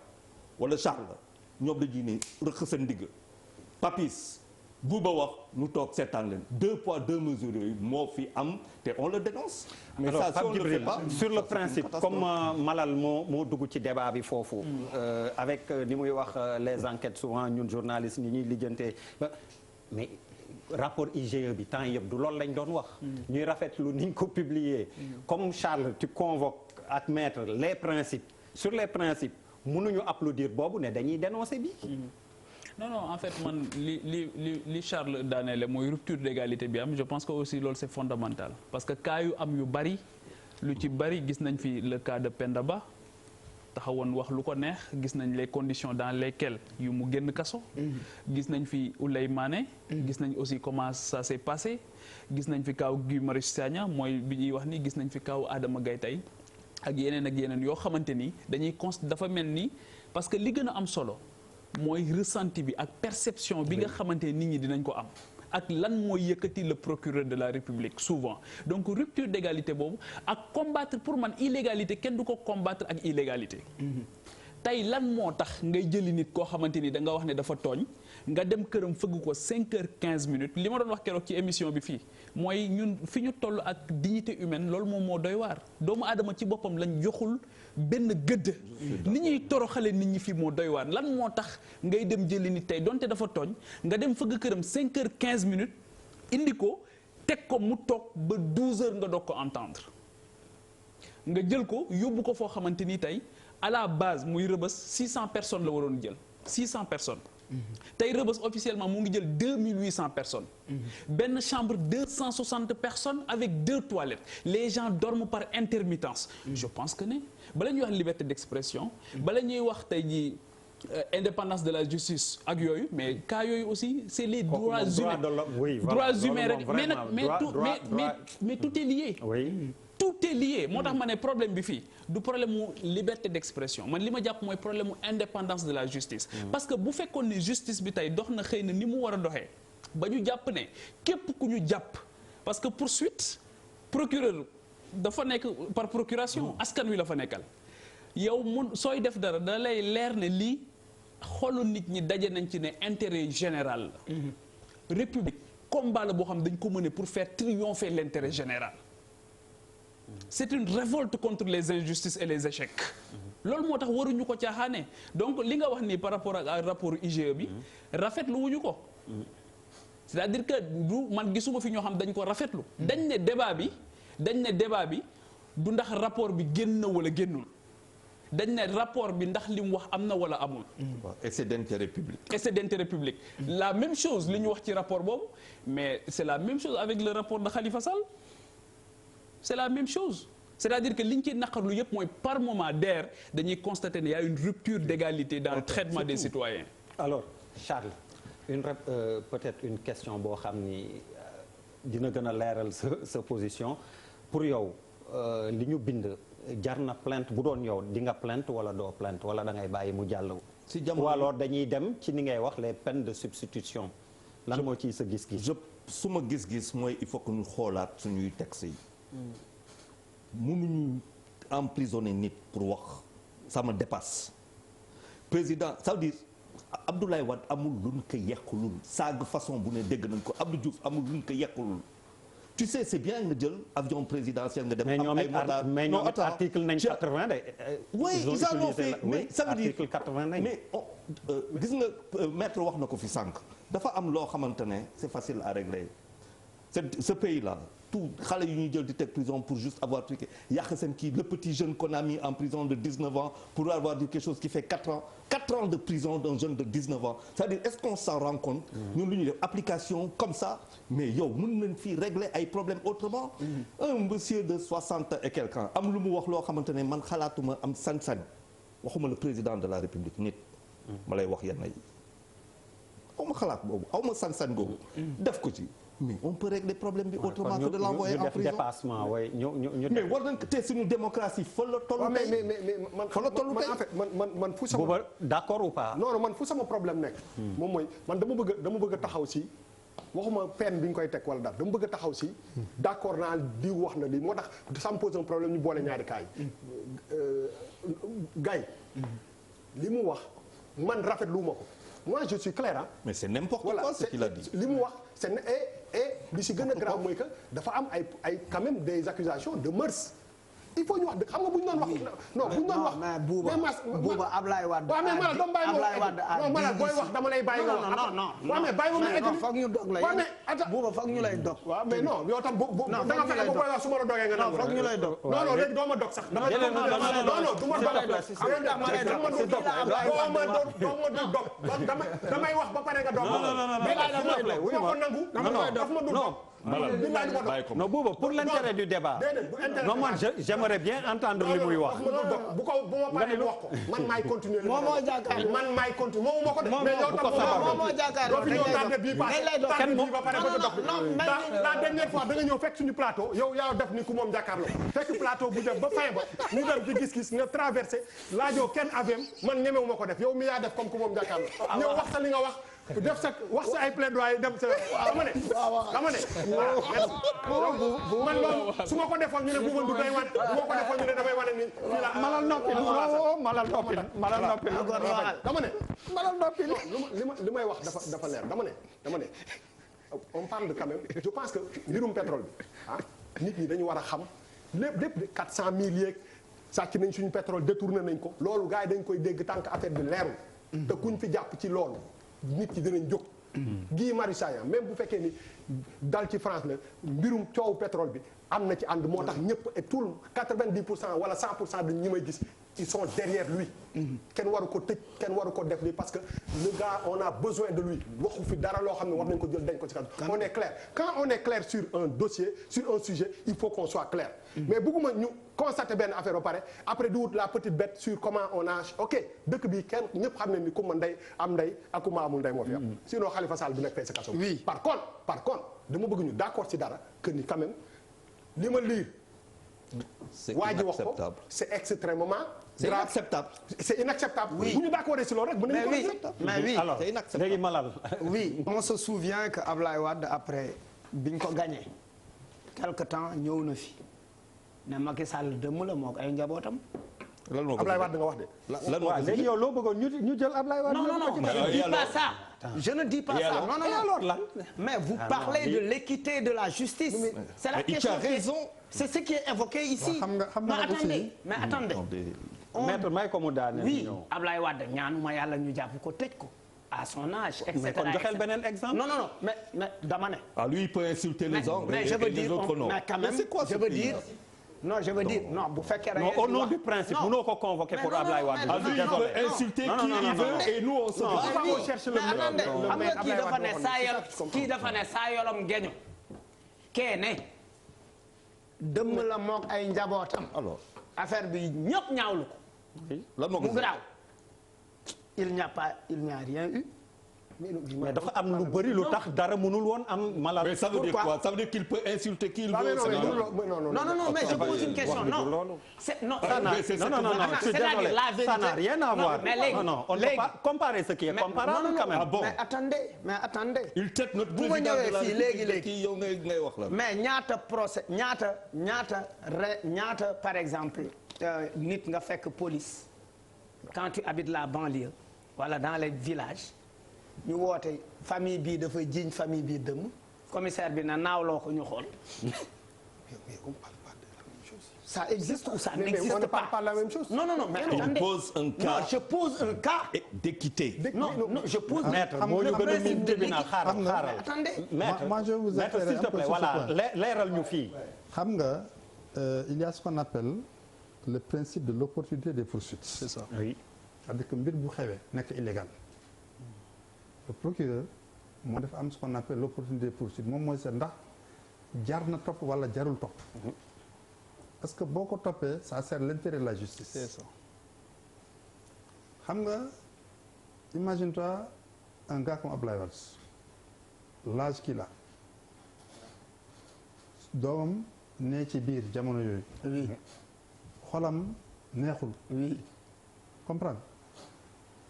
wala Charles ñoom dañuy ne rëq seen ndigg Papis Bouba wax ñu toog seetaan leen 2 poids 2 mesures yooyu moo fi am te on le dénonce. mais alors, ça si on le fait pas sur le principe comme Malal moo dugg ci débat bi foofu. avec ni muy wax les enquêtes souvent ñun journalistes ñi ñuy lijjantee mais rapport IGE bi temps yëpp du loolu lañ doon wax. ñuy rafetlu ni ñu ko publier. comme Charles tu convoques ak maître les principes sur les principes mënuñu applaudir boobu ne dañuy dénoncer bi. non en fait man li Charles daanele mooy rupture d'égalité bi am je pense que aussi loolu c'est fondamental parce que cas yu am yu bari lu ci bari gis nañ fi le cas de Penda Ba taxawoon wax lu ko neex gis nañ les conditions dans lesquelles yu mu génn kaso. gis nañ fi Ouleye Mané. gis nañ aussi comment ça s'est passé gis nañ fi kaw Guy Marius Sagna mooy bi ñuy wax ni gis nañ fi kaw Adama Gaye tey ak yeneen yoo xamante ni dañuy dafa mel ni parce que li gën a am solo. mooy ressenti bi ak perception bi nga xamante nit ñi dinañ ko am ak lan mooy yëkkati le procureur de la République souvent donc rupture d'égalité boobu ak combattre pour man illégalité kenn du ko combattre ak illégalité tey lan moo tax ngay jëli nit koo xamante ni da nga wax ne dafa tooñ nga dem këram fëgg ko 5h15 li ma doon wax keroog ci émission bi fii mooy ñun fi ñu toll ak dignité humaine loolu moom moo doy waar doomu aadama ci boppam lañ joxul benn gëdd ni ñuy toroxale nit ñi fii moo doy waar lan moo tax ngay dem jëli nit tey donte dafa tooñ nga dem fëgg këram 5h15 indi ko teg ko mu toog ba 12h nga doog ko entendre nga jël ko yóbbu ko foo xamante ni tey à la base muy rëbës 600 personnes la waroon jël 600 personnes tey Rebeuss officiellement mu ngi jël 2800 personnes. benn chambre 260 personnes avec 2 toilettes les gens dorment par intermittence. je pense que ne bala ñuy wax liberté d'expression. bala ñuy wax tey jii indépendance de la justice ak yooyu mais cas yooyu aussi c'est les droits humains. droits humains rek mais nag mais tout est lié. oui. tout est lié moo tax ma ne problème bi fii du problème mu liberté d'expression man li ma jàpp mooy problème mu indépendance de la justice. parce que bu fekkoon ne justice bi tey dox na xëy na ni mu war a doxee ba ñu jàpp ne képp ku ñu jàpp parce que poursuite procureur dafa nekk par procuration askan wi la fa nekkal yow mun sooy def dara da lay leer ne lii xolu nit ñi daje nañ ci ne intérêt général la. république combat la boo xam dañ ko mener pour faire triompher l'intérêt général. c'est une révolte contre les injustices et les échecs. loolu moo tax waruñu ko caaxaane donc li nga wax nii par rapport ak rapport IGE bi rafetlu wuñu ko. c'est-à-dire que du man gisuma fi ñoo xam dañ ko rafetlu. dañ ne débat bi du ndax rapport bi génn na wala génnul. dañ ne rapport bi ndax li mu wax am na wala amul. et c'est d'intérêt public. et c'est d'intérêt public. la même chose li ñu wax ci rapport boobu mais c'est la même chose avec le rapport de Khalifa Sall. c'est la même chose c'est-à-dire que li ñu ciy naqarlu yëpp mooy par moment dañuy constater ne y a une rupture d'égalité dans le traitement des citoyens. alors Charles peut-être une question boo xam ni dina gën a leeral sa position pour yow li ñu bind jar na plainte bu doon yow di nga plainte wala doo plainte wala da ngay bàyyi mu jàll. si jamono ou alors dañuy dem ci ni ngay wax les peines de substitution. lan moo ciy sa gis-gis. su ma gis-gis mooy il faut que ñu xoolaat suñuy textes yi. mënuñu emprisonner nit pour wax ça me dépasse président ça veut dire Abdoulaye Wade amul luñ ko yekkulul saag façon bu ne dégg nañ ko Abdou Diouf amul luñ ko yekkulul tu sais c'est bien nga jël avion présidentiel nga dem. mais ñoom it article nañ 80 de. oui ils en ont fait mais ça veut dire article 80 nañ. mais gis nga maître wax na ko fi sànq dafa am loo xamante ne c'est facile à régler ce pays là. tout xale yu ñuy jël di teg prison pour juste avoir truqué yàq seen kii le petit jeune qu'on a mis en prison de 19 ans pour avoir dit quelque chose qui fait 4 ans de prison d'un jeune de 19 ans c'est-à-dire est-ce qu'on s'en rend compte ñun lu ñuy def application comme ça mais yow mën nañ fi régler ay problèmes autrement un monsieur de 60 et quelques ans am lu mu wax loo xamante ne man xalaatuma am sañ-sañ waxuma le président de la République nit ma lay wax yenn yi aw ma xalaat boobu aw ma sañ-sañ boobu def ko ci mais on peut régler problème bi autrement que de l'envoyer en prison dépassement oui mais war nañ ko te suñu démocratie fa la toll tey mais man fa la toll tey en fait man fu sama booba d'accord ou pas non man fu sama problème nekk moom mooy man dama bëgg a taxaw si waxuma peine bi ñu koy teg wala daal dama bëgg a taxaw si d'accord naa di wax na lii moo tax ça me pose un problème ñu boole ñaari cas yi gars yi li mu wax man rafetlu ma ko moi je suis clair ah mais c'est n'importe quoi ce qu'il a dit li mu wax c'est et li si gën a grave mooy que dafa am ay quand même des accusations de mœurs il faut ñu wax xam nga bu ñu doon wax non bu ñu doon wax mais Bouba Ablaye Wade waaw mais Malal dama bàyyi non Malal booy wax dama lay bàyyi nga wax non waaw mais bàyyi ma egg foog ñu dog la waaw mais attends Bouba foog ñu lay dog waaw mais non yow tam da nga fexe ba booy wax su ma la dogee nga nangu foog ñu lay dog non non léegi doo ma dog sax dama non du ma dog damay wax ba pare nga dog ko nangu daf ma dul non Bouba pour l'intérêt du débat non moi j'aimerais bien entendre li muy wax bu ma paree wax ko man maay continuer moom moo jàkkaarloo man maay continuer moom moo ko def mais yow tam moom moo jàkkaarloo fi ñëw tardé bii passé bii ba pare bëgg a dox la dernière fois da nga ñëw fekk suñu plateau yow yaa def ni ku moom jàkkaarloo fekk plateau bu def ba fin ba ñu dem ci gis-gis nga traversé laajoo kenn avem man ñemewu ma ko def yow mi yaa def comme ku moom jàkkaarloo ñëw wax sa li nga wax wax sa ay plaidoyer dem sa dama ne man loolu su ma ko defoon ñu ne bu ma du day wan bu ma ko defoon ñu ne damay wane ni fii la malal noppi dama ne malal noppi li may wax dafa leer dama ne on parle de quand même je pense que mbirum pétrole bi nit ñi dañu war a xam lépp 400 000 yeeg sàcc nañ suñu pétrole détourné nañ ko loolu gars yi dañ koy dégg tant que affaire bi leerul te kuñ fi jàpp ci loolu nit ki dinañ jóg. Guy Marius Sagna même bu fekkee ni dal ci France la mbirum coow pétrole bi am na ci ànd moo tax ñëpp et tout 90% wala 100% de ñi may gis ils sont derrière lui. kenn waru ko tëj kenn waru ko def lii parce que le gars on a besoin de lui waxu fi dara loo xam ne war nañ ko jël dañ ko ci kaso. on est clair quand on est clair sur un dossier sur un sujet il faut qu'on soit clair. mais bëgguma ñu constater benn affaire ba pare après di wut la petite bête sur comment on a ok dëkk bi kenn ñëpp xam ne ni ku ma ndey am ndey ak ku ma amul ndey moo fi am. sinon Khalifa Sall du nekk fay sa kaso. oui par contre dama bëgg ñu d'accord ci dara que ni quand même li ma lire. c'est waa ji wax ko inacceptable. c'est extrêmement. c'est inacceptable. c'est inacceptable. Oui. bu ñu d'accord ci loolu rek. mais oui alors c'est inacceptable. léegi Malal. oui on se souvient que Ablaye Wade après biñ ko gagné quelque temps ñëw na fi ne Macky Sall dëmm la moo ko ay njabootam. lan moo ko Ablaye Wade nga wax de. lan moo waaw ko léegi yow loo bëggoon ñu jël Ablaye Wade. non je ne dis pas ça. je ne dis pas ça non alors lan. mais vous parlez de l'équité de la justice. c'est la question. tu as raison. c'est ce qui est évoqué ici. mais attendez. maître may ko mu daane. oui Ablaye Wade ñaanuma yàlla ñu jàpp ko tëj ko à son âge. et mais kon joxel beneen exemple. non mais dama ne. ah lui il peut insulter les uns mais je veux dire mais quand même c'est quoi je veux dire. non je veux dire non bu fekkee non au nom du principe mënoo ko convoquer pour Ablaye Wade. ah lui il peut insulter qui il veut et nous on se bat. on cherche le xam nga kii dafa ne saa yolam kii dafa ne saa yolam geño kee ne dëmm la mook ay njabootam. alors affaire bi ñëpp ñaawlu ko. lan moo ko mu garaaw il n'y a rien eu. mais dafa am lu bëri lu tax dara mënul woon am Malal. mais ça veut dire quoi ça veut dire qu'il peut insulter qui il veut. non mais je pose une question non. c'est non c'est-à-dire la vérité ça n'a rien à voir. mais léegi non on ne peut pas comparer ce qui est comparable quand même. ah bon mais attendez. il traite notre bu ma président de la ñëwee fii République kii yow ngay wax la. mais ñaata procès ñaata par exemple nit nga fekk police quand tu habites la banlieue wala dans les villages ñu woote famille bii dafa jiiñ famille bii dëmm commissaire bi na naawloo ko ñu xool. ça existe ou ça n'existe pas. on ne parle pas de la même chose. non mais attendez. il pose un cas. non je pose un cas. d'équité. non je pose. maître moo ñu gën a miin tribunal xaaral. attendez. moi je vais vous maître s'il te plaît voilà leeral ñu fii. xam nga il y a ce qu'on appelle le principe de l'opportunité des poursuites. c'est ça oui. c'est-à-dire que mbir bu xewee nekk illégal. le procureur moo def am ce qu'on appelle l'opportunité des poursuites moom mooy seet ndax jar na topp wala jarul topp. parce que boo ko toppee ça sert l'intérêt de la justice. c'est ça. xam nga imagine-toi un gars comme Ablaye Wade l'âge qu'il a doomam ne ci biir jamono yooyu. oui. xolam neexul. oui. comprendre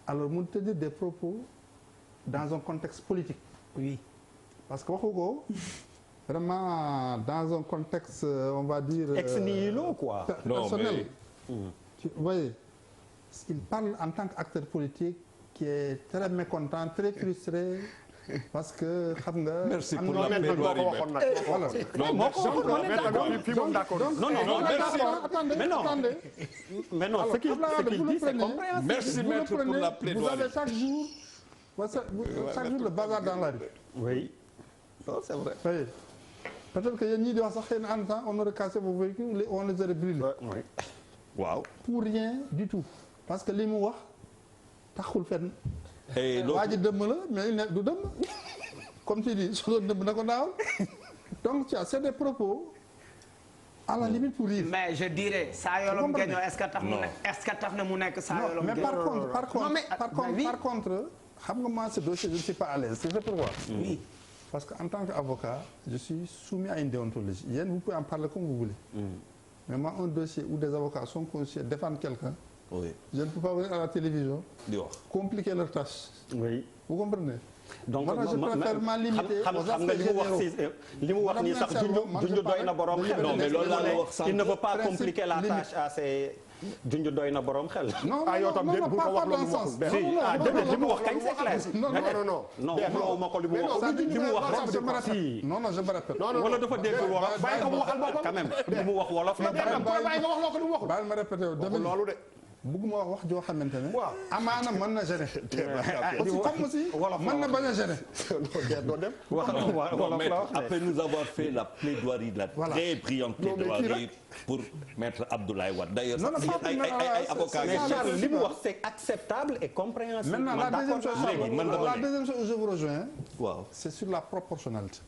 alors mu tenir des propos dans un contexte politique. oui. parce que waxu ko vraiment dans un contexte on va dire. ex nihilo quoi. personnel. Vous voyez, il parle en tant qu'acteur politique qui est très mécontent, très frustré. Parce que xam nga. merci pour la plaidoirie voilà. mais non ce qui dit c'est compréhensible. merci maître pour la plaidoirie. Vous avez chaque jour le bazar dans la rue. oui. non c'est vrai. Oui. Peut-être que yéen ñii di wax sax xëy na en temps on aurait cassé vos véhicules on les aurait brûlés. waaw. pour rien du tout. parce que li mu wax taxul fenn. waa ji dëmm la mais il ne du dëmm comme tu dis su doon dëmm na ko naaw donc c'est des propos à la limite pour rire. mais je dirais saa yoolom geño est-ce que tax na mu nekk saa yoolom geño. mais par contre xam nga moi ce dossier je ne suis pas à l'aise c'est pourquoi. oui. parce que en tant qu'avocat je suis soumis à une déontologie yéen vous pouvez en parler comme vous voulez. mais moi un dossier où des avocats sont conçus défendre quelqu'un. oui. je ne peux pas venir à la télévision. di wax compliquer leur tâche. oui. vous comprenez. donc moi je préfère m'limiter aux xam nga li mu wax nii sax junj doy na borom xel. non mais loolu laa la wax il ne veut pas compliquer la tâche à ses. junj doy na borom xel. non yow tam bu ko wax loolu wax li mu wax kañ c'est clair. non ma ko li mu wax li mu wax rek si. non je me répète. wala dafa dégg wolof. bàyyi ko mu waxal boppam quand même li mu wax wolof la. bàyyi nga wax loo ko li mu waxul. baal ma répété loolu de. bëgguma wax joo xamante ne. waaw amaana mën na gêner. aussi comme aussi mën na bañ a gêner. doo dem. après nous avoir fait la plaidoirie de la très brillante plaidoirie pour maître Abdoulaye Wade. D'ailleurs ay avocats mais Charles li mu wax c'est acceptable et compréhensible. Maintenant la deuxième chose où je vous rejoins. waaw c'est sur la proportionnalité.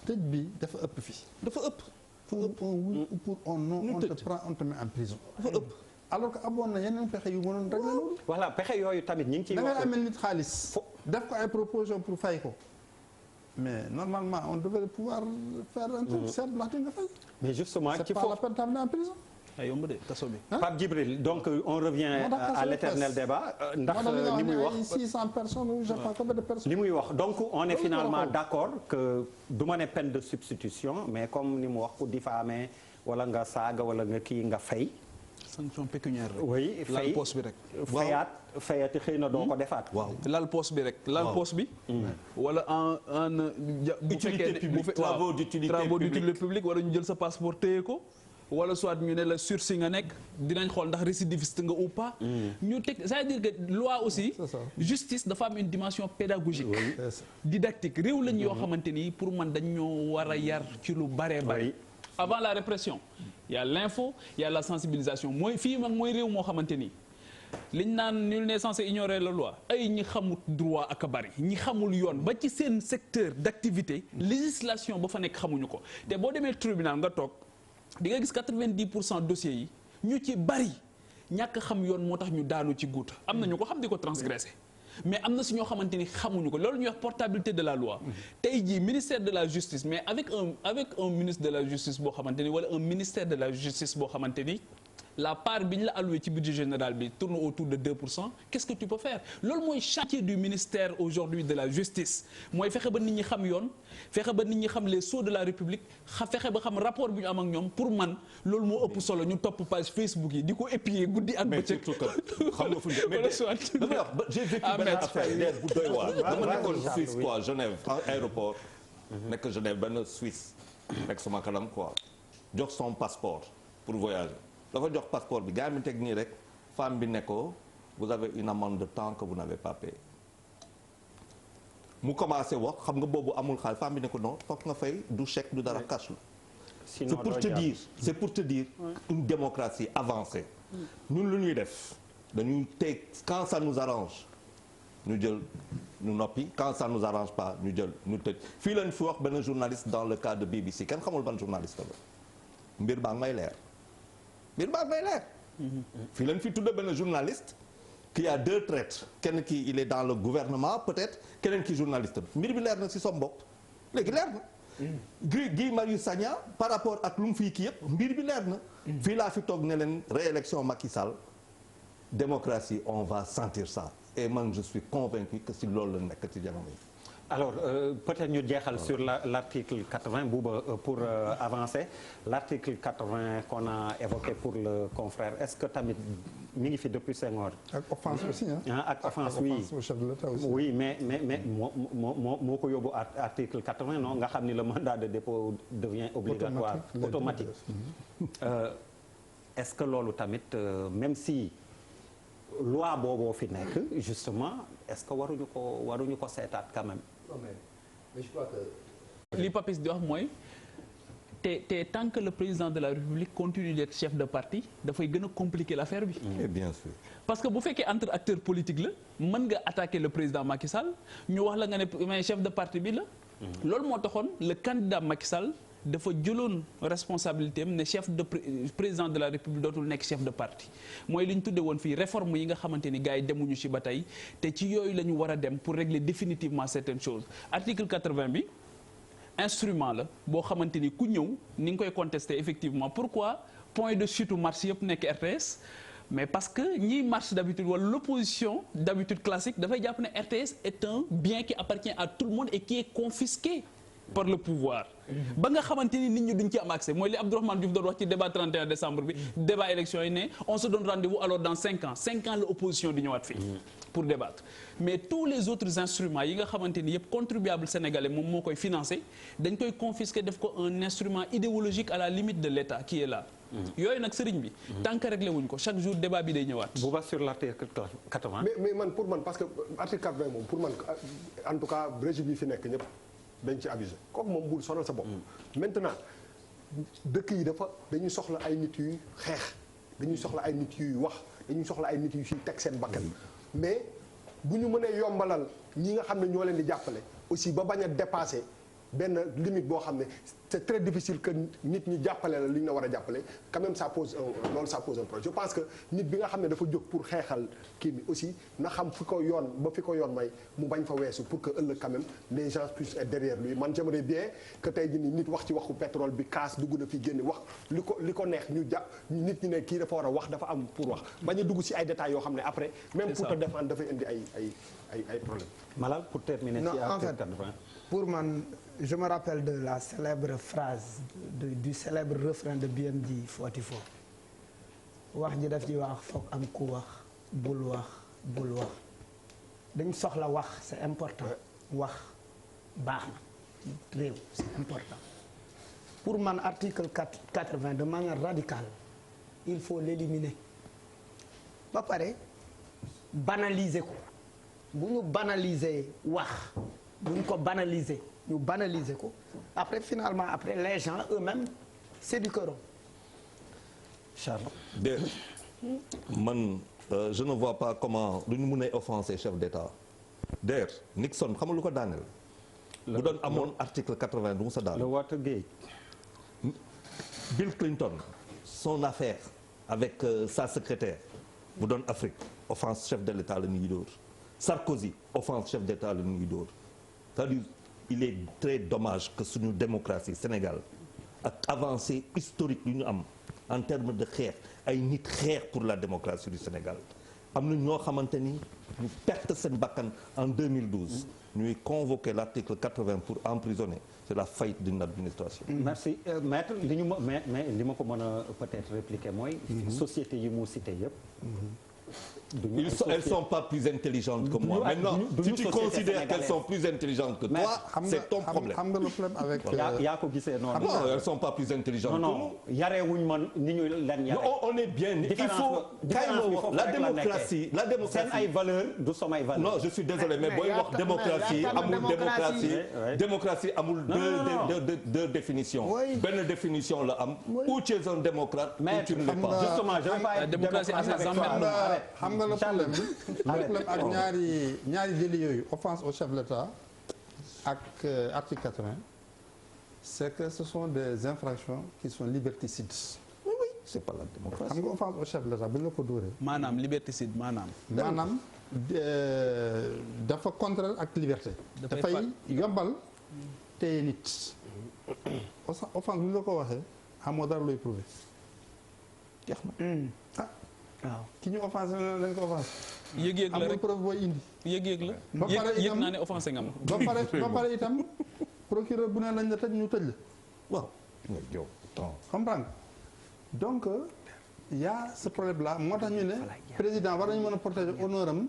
tëj bi dafa ëpp fii. dafa ëpp. pour un oui ou pour un non on te prend on te met en prison. dafa ëpp. alors que amoon na yeneen pexe yu mënoon régler loolu. voilà pexe yooyu tamit ñu ngi ciy wax. da ngay amel nit xaalis. def ko ay proposition pour fay ko. mais normalement on devait pouvoir faire un truc seet ndaxte nga fay. mais justement c'est pas la peine d'amener en prison. ay yomb de kaso bi. Pape Djibril donc on revient à l'éternel débat ndax li muy wax 600 personnes ou je sais pas combien de personnes. li muy wax donc on est finalement d'accord que du ma ne peine de substitution mais comme ni mu wax ku diffamer wala nga saaga wala nga kii nga fay. sanction pécuniaire rek. oui fay laal poste bi rek. fayati xëy na doo ko defaat. waaw laal poste bi rek. laal poste bi. wala en utilité publique travaux d'utilité publique wala ñu jël sa passeport téye ko. wala soit ñu ne la sursis nga nekk dinañ xool ndax récidiviste nga ou pas. ñu teg c'est-à-dire que loi aussi. justice dafa am une dimension pédagogique. didactique réew lañ yoo xamante ni pour man dañ ñoo war a yar ci lu baree bari. avant la répression il y a l'info il y a la sensibilisation mooy fii mag mooy réew moo xamante ni liñ naan nul n'est censé ignorer la loi ay ñi xamul droit ak a bari ñi xamul yoon ba ci seen secteur d'activité législation ba fa nekk xamuñu ko te boo demee tribunal nga toog di nga gis 90% dossiers yi ñu ci bari ñàkk xam yoon moo tax ñu daanu ci guuta am na ñu ko xam di ko transgresser mais am na si ñoo xamante ni xamuñu ko loolu ñuy wax portabilité de la loi tey jii ministère de la justice mais avec un ministre de la justice boo xamante ni wala un ministère de la justice boo xamante ni la part bi ñu la alloué ci budget général bi tourne autour de 2%. Qu'est-ce que tu peux faire loolu mooy chantier du ministère aujourd'hui de la justice mooy fexe ba nit ñi xam yoon fexe ba nit ñi xam les sceaux de la République fexe ba xam rapport bi ñu am ak ñoom pour man loolu moo ëpp solo ñu topp page Facebook yi di ko épier guddi ak bëccëg. xam nga fu ñu j'ai vécu benn affaire bu doy waar. dama nekkoon Suisse quoi Genève aéroport. nekk Genève benn Suisse nekk sama kanam quoi jox son passeport pour voyager. dafa jox passeport bi gars mi teg nii rek femme bi ne ko vous avez une amende de temps que vous n'avez pas payé mu commencé wax xam nga boobu amul xaalis femme bi ne ko non foog nga fay du chèque du dara cash la. c'est pour te dire une démocratie avancée. ñun lu ñuy def dañuy teg quand ça nous arrange ñu jël ñu noppi quand ça nous arrange pas ñu jël ñu tëj fii lañ fi wax benn journaliste dans le cas de BBC kenn xamul ban journaliste la mbir baa ngay leer. mbir baa ngay leer fii lañ fi tudde benn journaliste qui a 2 traîtres kenn ki il est dans le gouvernement peut-être keneen ki journaliste mbir bi leer na ci som bopp léegi leer na Guy Marius Sagna par rapport ak lu mu fii kii yëpp mbir bi leer na fii laa fi toog ne leen réélection Macky Sall démocratie on va sentir ça et man je suis convaincu que si loolu la nekk ci jamono yi. Alors peut-être ñu jeexal sur l'article 80 Bouba pour avancer l'article 80 qu'on a évoqué pour le confrère est-ce que tamit mi ngi fi depuis Senghor. ak offense aussi ak offense oui au chef de l'État aussi. oui mais moo ko yóbbu article 80 non nga xam ni le mandat de dépôt devient obligatoire automatique. Est-ce que loolu tamit même si loi booboo fi nekk justement est-ce que waruñu ko seetaat quand même. mais je crois que. li Papis di wax mooy te tant que le président de la République continue d'être chef de parti dafay gën a compliquer l'affaire bi. Et bien sûr. parce que bu fekkee entre acteurs politiques la mën nga attaquer le président Macky Sall ñu wax la nga ne mais chef de parti bi la. loolu moo taxoon le candidat Macky Sall dafa jëloon responsabilité am ne président de la République dootul nekk chef de parti mooy li ñu tudde woon fii réforme yi nga xamante ni gars yi demuñu ci ba tey te ci yooyu la ñu war a dem pour régler définitivement certaines choses article 80 bi instrument la boo xamante ni ku ñëw ni nga koy contester effectivement pourquoi point de chute marche yëpp nekk RTS mais parce que ñiy marche d'habitude wala l'opposition d'habitude classique dafay jàpp ne RTS est un bien qui appartient à tout le monde et qui est confisqué par le pouvoir ba nga xamante ni nit ñi duñ ci am accès mooy li Abdourahmane Diouf doon wax ci débat 31 décembre bi débat élection yi ne on se donne rendez-vous alors dans 5 ans la opposition di ñëwaat fii pour débattre mais tous les autres instruments yi nga xamante ni yëpp contribuable sénégalais moom moo koy financer dañ koy confisquer def ko un instrument idéologique à la limite de l'État qui est là yooyu nag sëriñ bi tant que réglé wuñ ko chaque jour débat bi day ñëwaat. bu ba sur l'article 80. mais man pour man parce que article 80 moom pour man en tout cas régime yi fi nekk ñëpp dañ ci abusé kooku moom bul sonal sa bopp. maintenant dëkk yi dañuy soxla ay nit yuy xeex dañuy soxla ay nit yuy wax dañuy soxla ay nit yu fiy teg seen bakkan mais bu ñu mënee yombalal ñi nga xam ne ñoo leen di jàppale aussi ba bañ a dépasser benn limite boo xam ne c'est très difficile que nit ñi jàppale la li ñu la war a jàppale quand même ça pose un problème. Je pense que nit bi nga xam ne dafa jóg pour xeexal kii bi aussi na xam fi ko yoon may mu bañ fa weesu pour que ëllëg quand même les gens puissent être derrière lui. Man j'aimerais bien que tey jii nit wax ci waxu pétrole bi kaas dugg na fi génne wax li ko neex ñu jàpp nit ñi ne kii dafa war a wax dafa am pour wax bañ a dugg ci ay détails yoo xam ne après même pour te défendre dafay indi ay problème. Malal pour terminer. Non, en fait, pour man je me rappelle de la célèbre phrase du célèbre refrain de BMG 44 wax ji daf ci wax foog am ku wax bul wax dañ soxla wax c'est important wax baax na réew c'est important pour man article 80 de manière radicale il faut l'éliminer ba pare banaliser ko bu ñu banaliser wax bu ñu ko banaliser ñu banaliser ko après finalement après les gens eux-mêmes s'éduqueront. Charles. man je ne vois pas comment lu ñu mën a offenser chef d'État d'ailleurs Nixon xam nga lu ko daaneel. bu doon amoon article 80 du mu sa daal. le Watergate. Bill Clinton son affaire avec sa secrétaire bu doon Afrique offense chef de l'État la ñuy dóor Sarkozy offense chef d'État la ñuy dóor c'est-à-dire il est très dommage que suñu démocratie Sénégal ak avancée historique yu ñu am en termes de xeex ay nit xeex pour la démocratie du Sénégal am na ñoo xamante ni ñu perte seen bakkan en 2012 ñuy convoquer l'article 80 pour emprisonner c'est la faillite d'une administration. Merci maître li ñu mais li ma ko mën a peut-être répliquer mooy. société yi mu cité yëpp. Elles sont pas plus intelligentes que moi. Maintenant, si tu considères qu'elles sont plus intelligentes que toi, c'est ton problème. xam nga le problème avec. yaa ko gisee noonu. Non, elles sont pas plus intelligentes que nous. non yarewuñ man ni ñu leen yare. On est bien. Il faut la démocratie. seen ay valeurs du samay valeurs. Non, je suis désolé mais booy wax démocratie amul démocratie amul deux définitions. Benn définition la am. Ou tu es un démocrate ou tu ne l'es pas. Justement, je vais pas être démocratie xam nga le problème ak ñaari délits yooyu offense au chef de l'État ak article 80 c'est que ce sont des infractions qui sont liberticides. Oui, c'est pas la démocratie. xam nga offense au chef de l'État bu ñu la ko dóoree. maanaam liberticide maanaam. dafa contraire ak liberté. dafay yombal téye nit. offense bu ñu la ko waxee amoo dara looy prouver. jeex na. waaw ki ñu offensé lañ ko offensé. yëg-yëg la rek preuve booy indi. yëg-yëg la. ba pare itam yëg naa ne offensé nga ma. ba pare itam procureur bu ne lañ la tëj ñu tëj la. waaw. comprendre donc y a ce problème là moo tax ñu ne président war nañu mën a protéger honneur am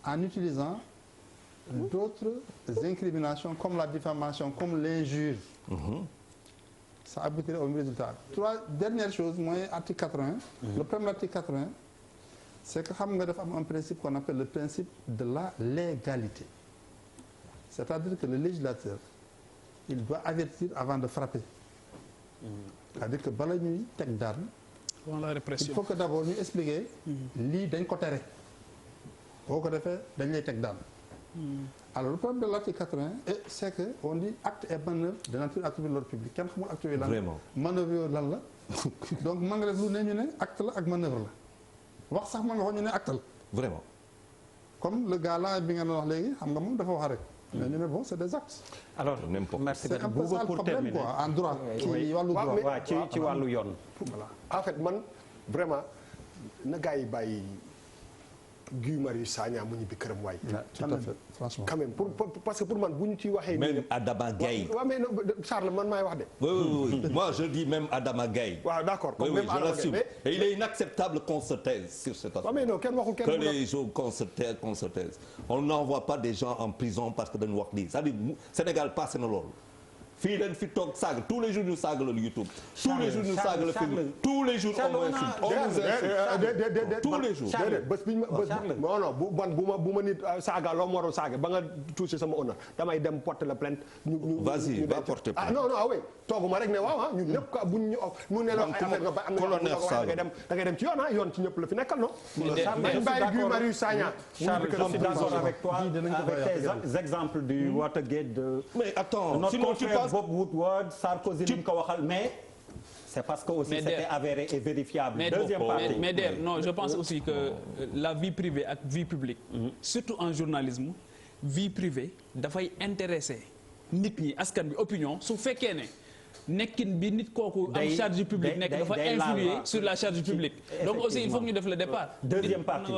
en utilisant d'autres incriminations comme la diffamation comme l'injure. Ça aboutit au même résultat. Dernière chose mooy article 80. Le premier article 80 c'est que xam nga dafa am un principe qu'on appelle le principe de la légalité. C'est-à-dire que le législateur il doit avertir avant de frapper. C'est-à-dire que bala ñuy teg daan. la répression il faut que d'abord ñu expliquer. lii dañ ko tere. boo ko defee dañ lay teg daan. Alors le problème de l'article 80 c'est que on dit acte et manœuvre de nature à troubler l'ordre public kenn xamul acte yooyu lan la manœuvre yooyu lan la donc mën nga def lu ne ñu ne acte la ak manœuvre la wax sax mën nga wax ñu ne acte la vraiment comme le gars là bi nga doon wax léegi xam nga moom dafa wax rek mais ñu ne bon c'est des actes. alors merci c'est un peu ça le problème quoi en droit ci wàllu droit waaw ci wàllu yoon voilà en fait man vraiment na gars yi bàyyi Guy Marius Sagna mu ñibbi këram waay. tout à fait franchement. quand même parce que pour man bu ñu ci waxee. même Adama Gaye. waaw mais Charles man maay wax de. oui moi je dis même Adama Gaye. waaw d'accord comme même je l'assume et il est inacceptable qu'on se taise sur cette affaire. waaw mais non kenn waxul kenn que les gens qu'on se taise on n'envoie pas des gens en prison parce que dañu wax lii c'est-à-dire Sénégal passé na loolu fii dañ fi toog saaga tous les jours ñu saaga la YouTube. tous les jours ñu saaga la Facebook tous les jours on m'insulte tous les jours. déedéet bés bi ñu ma non bu ma nit saaga loo ma waroon saaga ba nga touché sama honneur damay dem porter la plainte. vas-y va porter plainte. non oui tooguma rek ne waaw ñun ñëpp quoi buñ ñu mu ne la ay affaire nga ba am na da ngay dem ci yoon yoon ci ñëpp la fi nekkal non. nañ bàyyi Guy Marius Sagna. Charles, je suis d'accord avec toi avec tes exemples du Watergate de. mais attends notre sinon tu confrère penses Bob Woodward Sarkozy li ñu ko waxal mais. c'est parce que aussi c'était avéré et vérifiable. Deuxième partie. mais der non je pense aussi que la vie privée ak vie publique. surtout en journalisme vie privée dafay intéresser nit ñi askan bi opinion su fekkee ne. nekkin bi nit kooku am charge publique nekk dafa influer sur la charge publique donc aussi il faut que ñu def le départ. Deuxième partie.